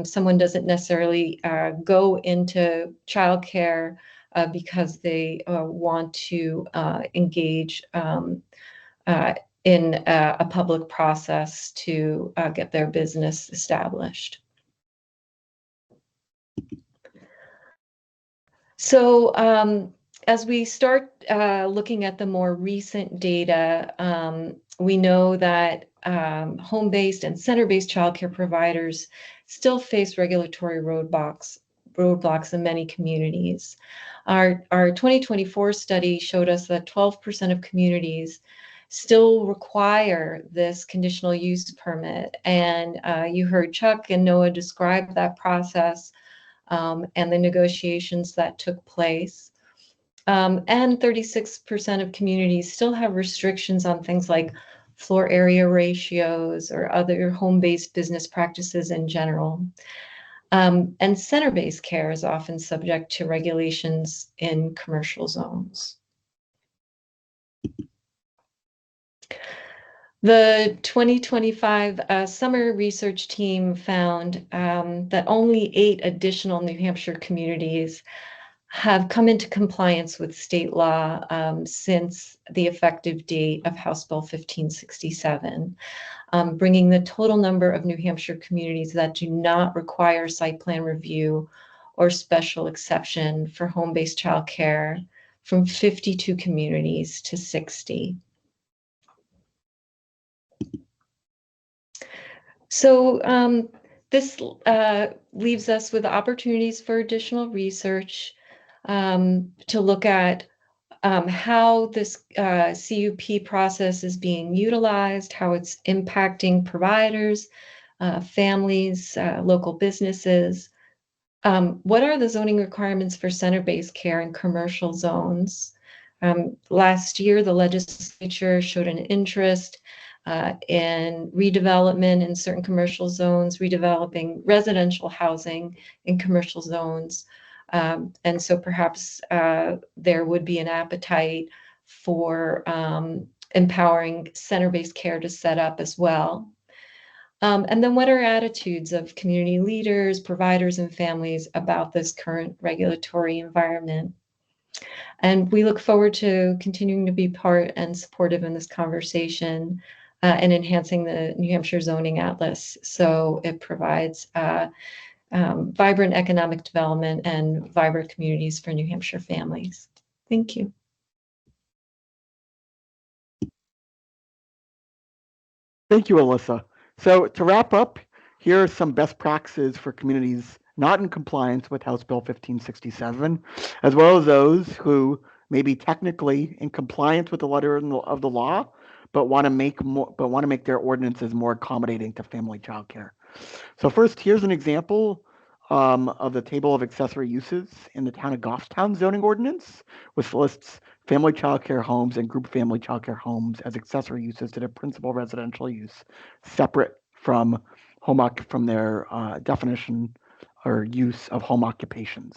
Someone doesn't necessarily go into childcare because they want to engage in a public process to get their business established. So as we start looking at the more recent data, we know that home-based and center-based childcare providers still face regulatory roadblocks in many communities. Our 2024 study showed us that 12% of communities still require this conditional use permit. And you heard Chuck and Noah describe that process and the negotiations that took place. And 36% of communities still have restrictions on things like floor area ratios or other home-based business practices in general. And center-based care is often subject to regulations in commercial zones. The 2025 summer research team found that only 8 additional New Hampshire communities have come into compliance with state law since the effective date of House Bill 1567, bringing the total number of New Hampshire communities that do not require site plan review or special exception for home-based childcare from 52 communities to 60. So this leaves us with opportunities for additional research to look at how this CUP process is being utilized, how it's impacting providers, families, local businesses. What are the zoning requirements for center-based care in commercial zones? Last year, the legislature showed an interest in redevelopment in certain commercial zones, redeveloping residential housing in commercial zones. And so perhaps there would be an appetite for empowering center-based care to set up as well. And then what are attitudes of community leaders, providers, and families about this current regulatory environment? And we look forward to continuing to be part and supportive in this conversation and enhancing the New Hampshire Zoning Atlas so it provides vibrant economic development and vibrant communities for New Hampshire families. Thank you. Thank you, Alyssa. So to wrap up, here are some best practices for communities not in compliance with House Bill 1567, as well as those who may be technically in compliance with the letter of the law, but want to make their ordinances more accommodating to family childcare. So first, here's an example of the table of accessory uses in the town of Goffstown zoning ordinance, which lists family childcare homes and group family childcare homes as accessory uses to their principal residential use, separate from their definition or use of home occupations.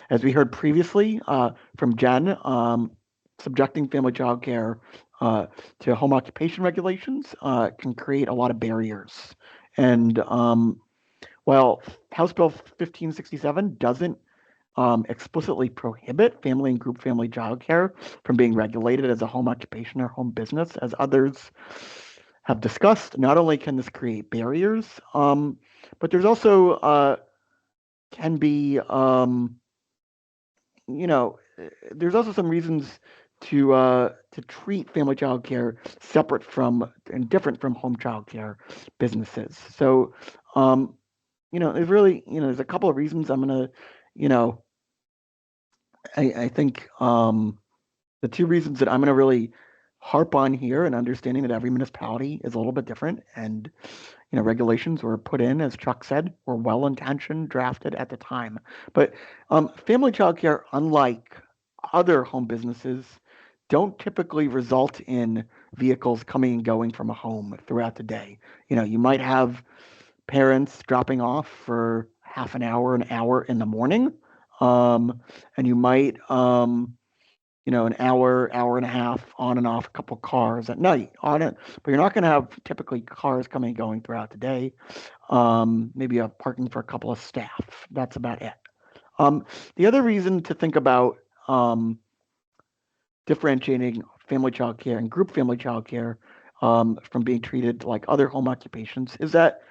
As we heard previously from Jen, subjecting family childcare to home occupation regulations can create a lot of barriers. And while House Bill 1567 doesn't explicitly prohibit family and group family childcare from being regulated as a home occupation or home business, as others have discussed, not only can this create barriers, but there's also can be, there's also some reasons to treat family childcare separate from and different from home childcare businesses. So, there's really, there's a couple of reasons I'm gonna, I think the two reasons that I'm gonna really harp on here, and understanding that every municipality is a little bit different, and regulations were put in, as Chuck said, were well-intentioned, drafted at the time. But family childcare, unlike other home businesses, don't typically result in vehicles coming and going from a home throughout the day. You might have parents dropping off for half an hour in the morning, and you might, an hour, hour and a half on and off a couple cars at night on it, but you're not going to have typically cars coming and going throughout the day. Maybe you have parking for a couple of staff. That's about it. The other reason to think about differentiating family child care and group family child care from being treated like other home occupations is that,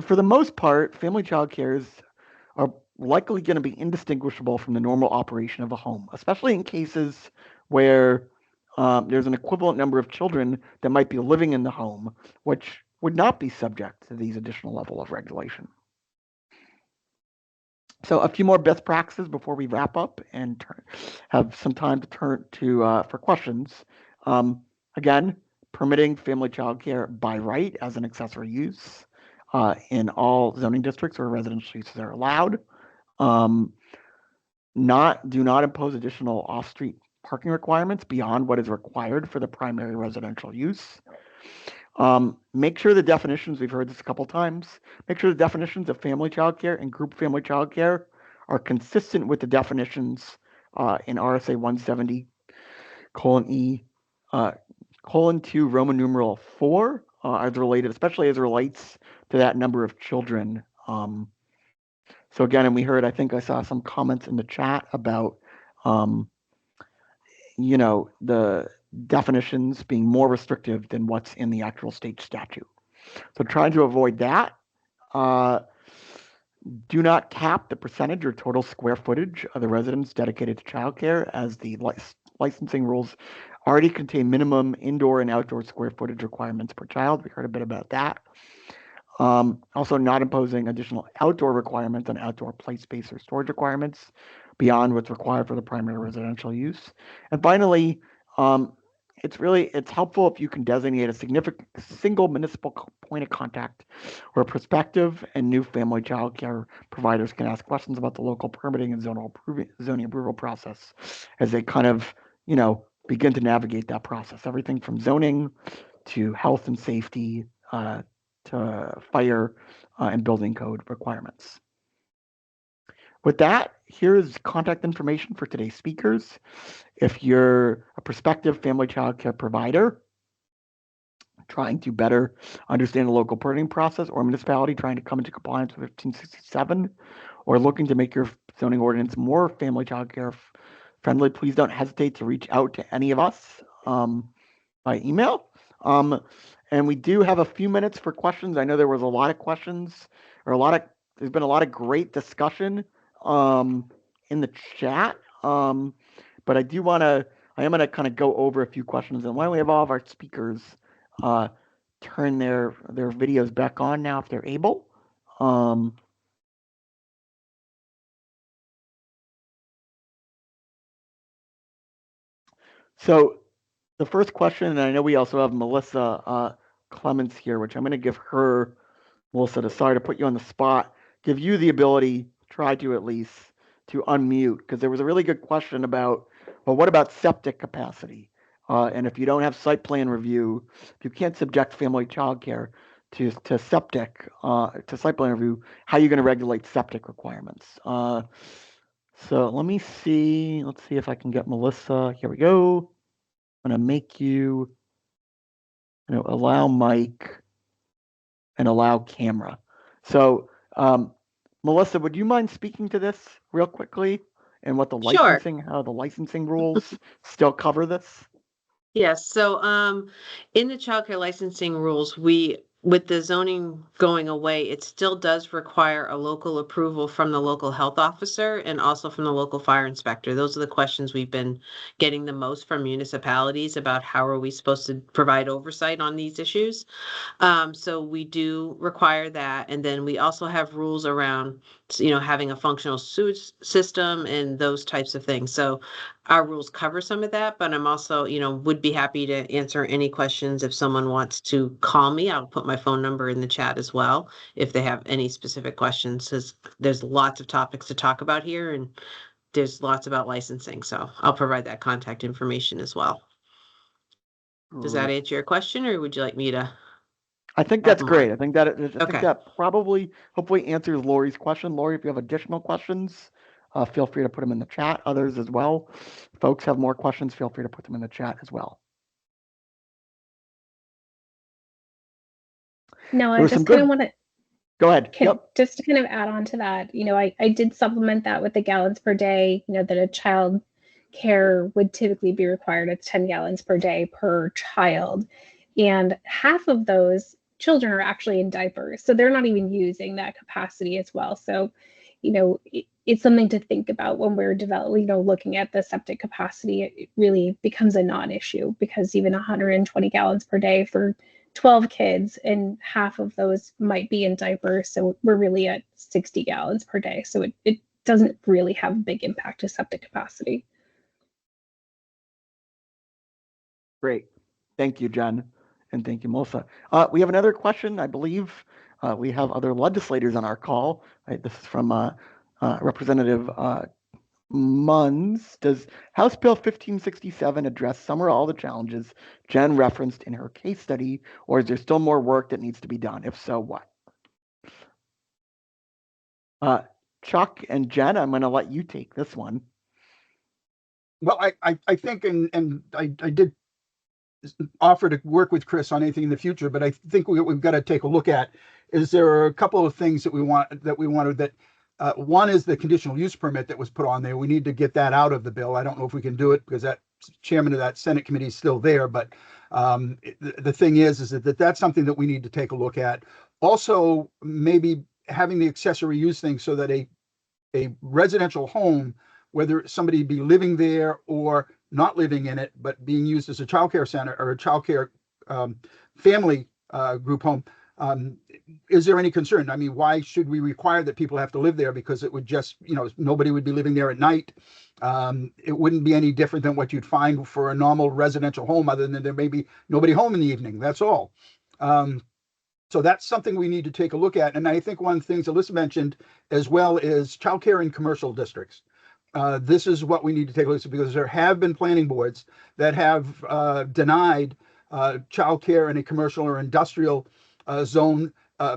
for the most part, family child cares are likely going to be indistinguishable from the normal operation of a home, especially in cases where there's an equivalent number of children that might be living in the home, which would not be subject to these additional level of regulation. So a few more best practices before we wrap up and have some time to turn to for questions. Again, permitting family child care by right as an accessory use in all zoning districts where residential uses are allowed. Do not impose additional off-street parking requirements beyond what is required for the primary residential use. Make sure the definitions, we've heard this a couple times, make sure the definitions of family child care and group family child care are consistent with the definitions in RSA 170:E:2 Roman numeral 4 as related, especially as it relates to that number of children. So again, and we heard, I think I saw some comments in the chat about, the definitions being more restrictive than what's in the actual state statute. So trying to avoid that. Do not cap the percentage or total square footage of the residence dedicated to childcare, as the licensing rules already contain minimum indoor and outdoor square footage requirements per child. We heard a bit about that. Also, not imposing additional outdoor requirements on outdoor play space or storage requirements beyond what's required for the primary residential use. And finally, it's helpful if you can designate a significant single municipal point of contact where prospective and new family child care providers can ask questions about the local permitting and zoning approval process as they kind of, begin to navigate that process. Everything from zoning to health and safety to fire and building code requirements. With that, here's contact information for today's speakers. If you're a prospective family child care provider trying to better understand the local permitting process, or municipality trying to come into compliance with 1567, or looking to make your zoning ordinance more family child care friendly, please don't hesitate to reach out to any of us by email. And we do have a few minutes for questions. I know there was a lot of questions, or there's been a lot of great discussion in the chat. But I am going to kind of go over a few questions. And why don't we have all of our speakers turn their videos back on now if they're able. So the first question, and I know we also have Melissa Clements here, which I'm going to give her, Melissa, sorry to put you on the spot, give you the ability, try to at least, to unmute, because there was a really good question about, well, what about septic capacity? And if you don't have site plan review, if you can't subject family child care to septic, to site plan review, how are you going to regulate septic requirements? So let's see if I can get Melissa. Here we go. I'm going to make you, allow mic and allow camera. So, Melissa, would you mind speaking to this real quickly and what the licensing, how the licensing rules still cover this? Yes. So in the childcare licensing rules, with the zoning going away, it still does require a local approval from the local health officer and also from the local fire inspector. Those are the questions we've been getting the most from municipalities about how are we supposed to provide oversight on these issues. So we do require that. And then we also have rules around, having a functional sewage system and those types of things. So our rules cover some of that, but I'm also, would be happy to answer any questions if someone wants to call me. I'll put my phone number in the chat as well if they have any specific questions, because there's lots of topics to talk about here and there's lots about licensing. So I'll provide that contact information as well. Does that answer your question, or would you like me to? I think that's great. I think that probably, hopefully answers Lori's question. Lori, if you have additional questions, feel free to put them in the chat. Others as well. Folks have more questions, feel free to put them in the chat as well. No, I just kind of want to go ahead. Just to kind of add on to that, I did supplement that with the gallons per day, that a child care would typically be required. It's 10 gallons per day per child. And half of those children are actually in diapers. So they're not even using that capacity as well. So, it's something to think about when we're developing, looking at the septic capacity. It really becomes a non-issue, because even 120 gallons per day for 12 kids, and half of those might be in diapers. So we're really at 60 gallons per day. So it doesn't really have a big impact to septic capacity. Great. Thank you, Jen. And thank you, Melissa. We have another question. I believe we have other legislators on our call. This is from Representative Munns. Does House Bill 1567 address some or all the challenges Jen referenced in her case study, or is there still more work that needs to be done? If so, what? Chuck and Jen, I'm going to let you take this one. Well, I think, and I did offer to work with Chris on anything in the future, but I think we've got to take a look at is there are a couple of things that we wanted that one is the conditional use permit that was put on there. We need to get that out of the bill. I don't know if we can do it because that chairman of that Senate committee is still there, but the thing is that that's something that we need to take a look at. Also, maybe having the accessory use thing so that a residential home, whether somebody be living there or not living in it, but being used as a childcare center or a childcare family group home, is there any concern? I mean, why should we require that people have to live there? Because it would just, nobody would be living there at night. It wouldn't be any different than what you'd find for a normal residential home, other than there may be nobody home in the evening. That's all. So that's something we need to take a look at. And I think one of the things Alyssa mentioned as well is childcare in commercial districts. This is what we need to take a look at, because there have been planning boards that have denied childcare in a commercial or industrial zone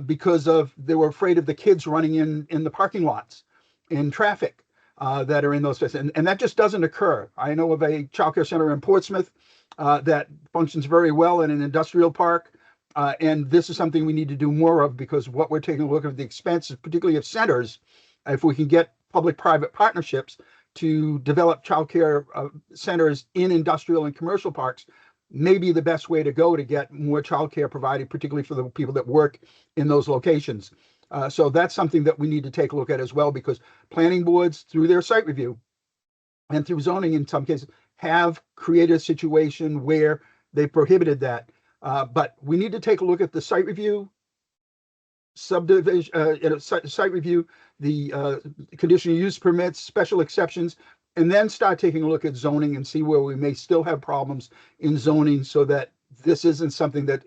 because they were afraid of the kids running in the parking lots in traffic that are in those places. And that just doesn't occur. I know of a childcare center in Portsmouth that functions very well in an industrial park. And this is something we need to do more of, because what we're taking a look at the expenses, particularly of centers, if we can get public-private partnerships to develop childcare centers in industrial and commercial parks, may be the best way to go to get more childcare provided, particularly for the people that work in those locations. So that's something that we need to take a look at as well, because planning boards, through their site review and through zoning in some cases, have created a situation where they prohibited that. But we need to take a look at the site review, subdivision, site review, the conditional use permits, special exceptions, and then start taking a look at zoning and see where we may still have problems in zoning, so that this isn't something that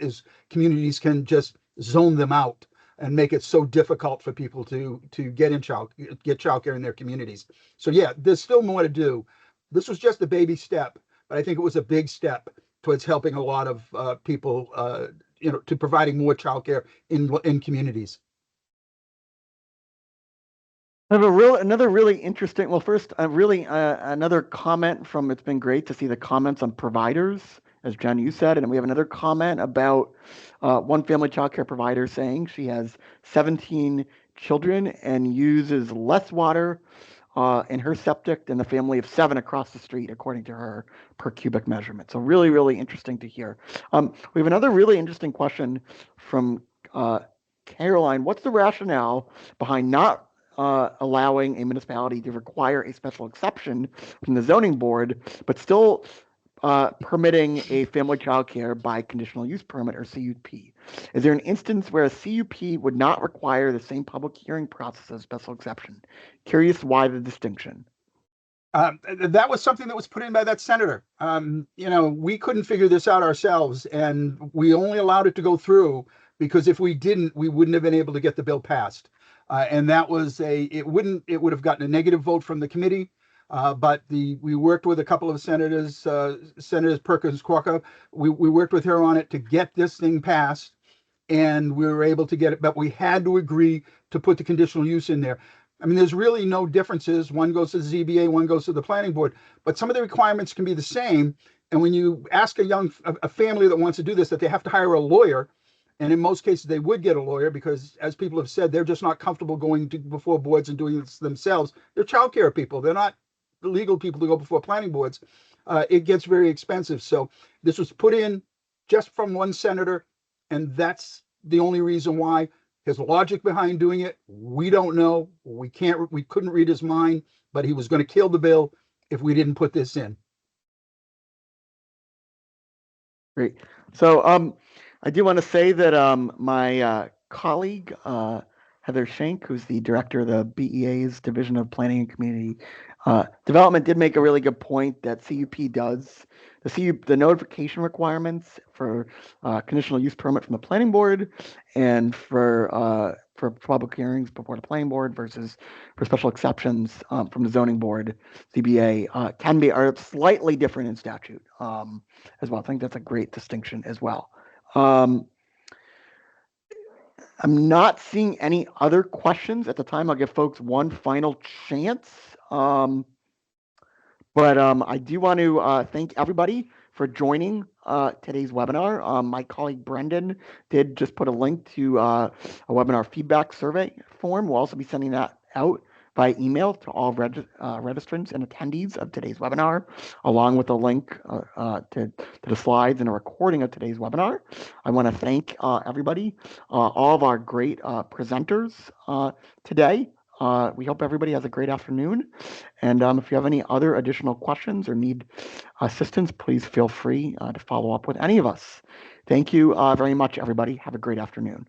communities can just zone them out and make it so difficult for people to get childcare in their communities. So yeah, there's still more to do. This was just a baby step, but I think it was a big step towards helping a lot of people, to providing more childcare in communities. I have another really interesting, well, first, another comment from, it's been great to see the comments on providers, as Jen, you said, and we have another comment about one family childcare provider saying she has 17 children and uses less water in her septic than the family of 7 across the street, according to her per cubic measurement. So really, really interesting to hear. We have another really interesting question from Caroline. What's the rationale behind not allowing a municipality to require a special exception from the zoning board, but still permitting a family childcare by conditional use permit, or CUP? Is there an instance where a CUP would not require the same public hearing process as special exception? Curious why the distinction. That was something that was put in by that senator. We couldn't figure this out ourselves, and we only allowed it to go through because if we didn't, we wouldn't have been able to get the bill passed. And that was it would have gotten a negative vote from the committee. But we worked with a couple of senators, Senators Perkins Corker. We worked with her on it to get this thing passed, and we were able to get it, but we had to agree to put the conditional use in there. I mean, there's really no differences. One goes to the ZBA, one goes to the planning board, but some of the requirements can be the same. And when you ask a family that wants to do this, that they have to hire a lawyer, and in most cases they would get a lawyer because, as people have said, they're just not comfortable going before boards and doing this themselves. They're childcare people. They're not the legal people to go before planning boards. It gets very expensive. So this was put in just from one senator, and that's the only reason why. His logic behind doing it, we don't know. We couldn't read his mind, but he was going to kill the bill if we didn't put this in. Great. So I do want to say that my colleague, Heather Schenk, who's the director of the BEA's Division of Planning and Community Development, did make a really good point that CUP does. The notification requirements for conditional use permit from the planning board and for public hearings before the planning board versus for special exceptions from the zoning board, ZBA, are slightly different in statute as well. I think that's a great distinction as well. I'm not seeing any other questions at the time. I'll give folks one final chance. But I do want to thank everybody for joining today's webinar. My colleague Brendan did just put a link to a webinar feedback survey form. We'll also be sending that out by email to all registrants and attendees of today's webinar, along with a link to the slides and a recording of today's webinar. I want to thank everybody, all of our great presenters today. We hope everybody has a great afternoon. And if you have any other additional questions or need assistance, please feel free to follow up with any of us. Thank you very much, everybody. Have a great afternoon.